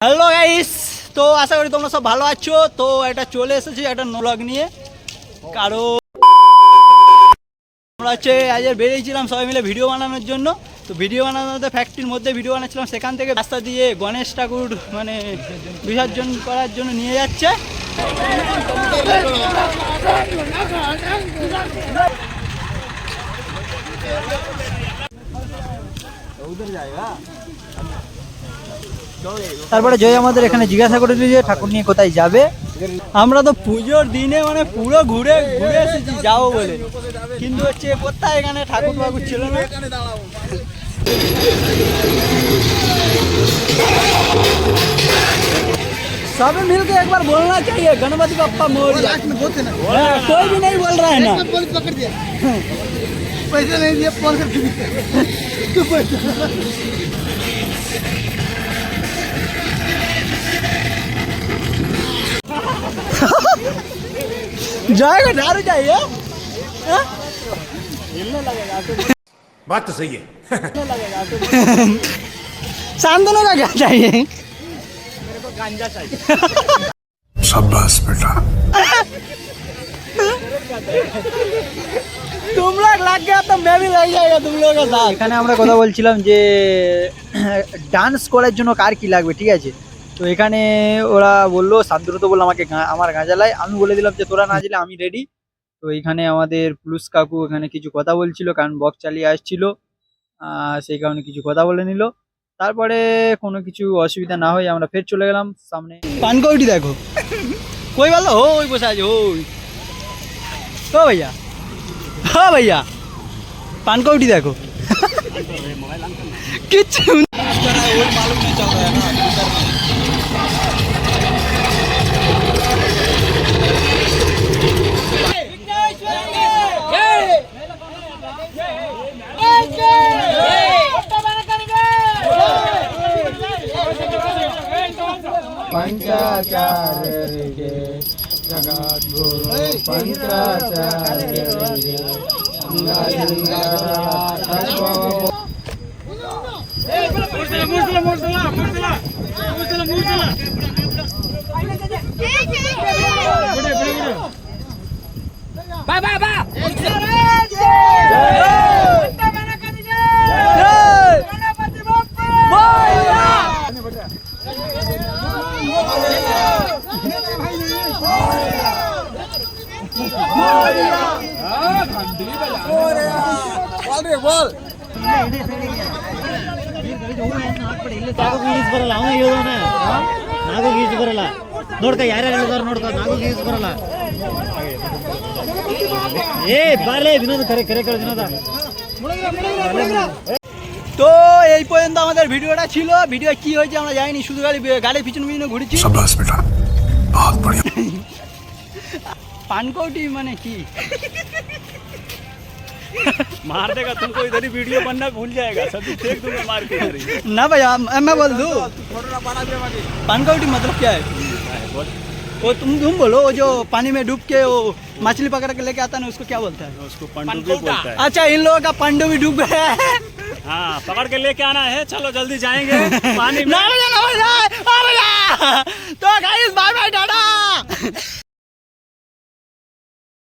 Hello guys, তো আশা করি তোমরা সব ভালো আছো। তো এটা চলে এসেছি একটা ব্লগ নিয়ে, কারণ আমরা হচ্ছে আজ বেরিয়েছিলাম সবাই মিলে ভিডিও বানানোর জন্য। তো ভিডিও বানানোতে ফ্যাক্টরির মধ্যে ভিডিও বানাচ্ছিলাম, সেখান থেকে রাস্তা দিয়ে গণেশ ঠাকুর মানে বিসর্জন করার জন্য নিয়ে যাচ্ছে। তারপরে জয় আমাদের এখানে জিজ্ঞাসা করে দিল যে ঠাকুর নিয়ে কোথায় যাবে। আমরা তো পুজোর দিনে মানে পুরো ঘুরে ঘুরে এসেছি যাবো বলে, কিন্তু হচ্ছে কোথায় এখানে ঠাকুর বাকুর ছিল না। सबे मिलके एक बार बोलना चाहिए गणपति बप्पा मोरया। कोई भी नहीं बोल रहा है ना। पकड़ दिया पैसे नहीं दिए फोन करके जाएगा दारू चाहिए। बात तो सही है। शांतनु का क्या चाहिए? मेरे को गांजा चाहिए। शाबाश बेटा। तुम लोग लग गया तो मैं भी लग जाएगा तुम लोगों के साथ। এখানে আমরা কথা বলছিলাম যে ডান্স করার জন্য কার কি লাগবে, ঠিক আছে। তো এখানে ওরা বললো, শান্তনু তো বললো আমাকে আমার গাঁজা লাই। আমি বলে দিলাম যে তোরা না দিলে আমি রেডি। তো এইখানে আমাদের পুলিশ কাকু এখানে কিছু কথা বলছিল, কারণ বক্স চালিয়ে আসছিল, সেই কারণে কিছু কথা বলে নিল। তারপরে কোনো কিছু অসুবিধা না হয় আমরা ফের চলে গেলাম সামনে। পানকৌটি দেখো, কই বললো ওই বসে আছে ওই। ও भैया, हाँ भैया पानकौटी देखो। किच्छु मालूम नहीं चल रहा है ना। पंचाचार्य जगत गुरु पंचाचार्य నాకు గీసి బರಲ್ಲ ನೋಡ್ಕ ಯಾರ್ಯಾರು ಹೇಳಿದಾರ ನೋಡ್ಕ నాకు ಗೀಸ್ ಬರಲ್ಲ ಏ ಬಾಲೆ ವಿನೋದ ಕರೆ ಕರೆ ಕರೆ ವಿನೋದ। তো এই পর্যন্ত আমাদের ভিডিওটা ছিল। ভিডিও কি হয়েছে আমরা জানিনি, শুধু গাড়ির পিছনে পিছনে ঘুরেছি। शाबाश बेटा, बहुत बढ़िया। पानकौटी माने की मार देगा तुमको, इधर ही वीडियो बनना भूल जाएगा, सभी फेंक दूंगा मार के इधर ही। ना भैया मैं बोल दूं पानकौटी मतलब क्या है? वो तुम बोलो, वो जो पानी में डूब के वो मछली पकड़ के लेके आता है ना, उसको क्या बोलता है? उसको पंडुबी बोलता है। अच्छा, इन लोगों का पंडु भी डूब गया है। हाँ, पकड़ के लेके आना है, चलो जल्दी जाएंगे पानी में। ना भैया तो गाइस बाय बाय टाटा।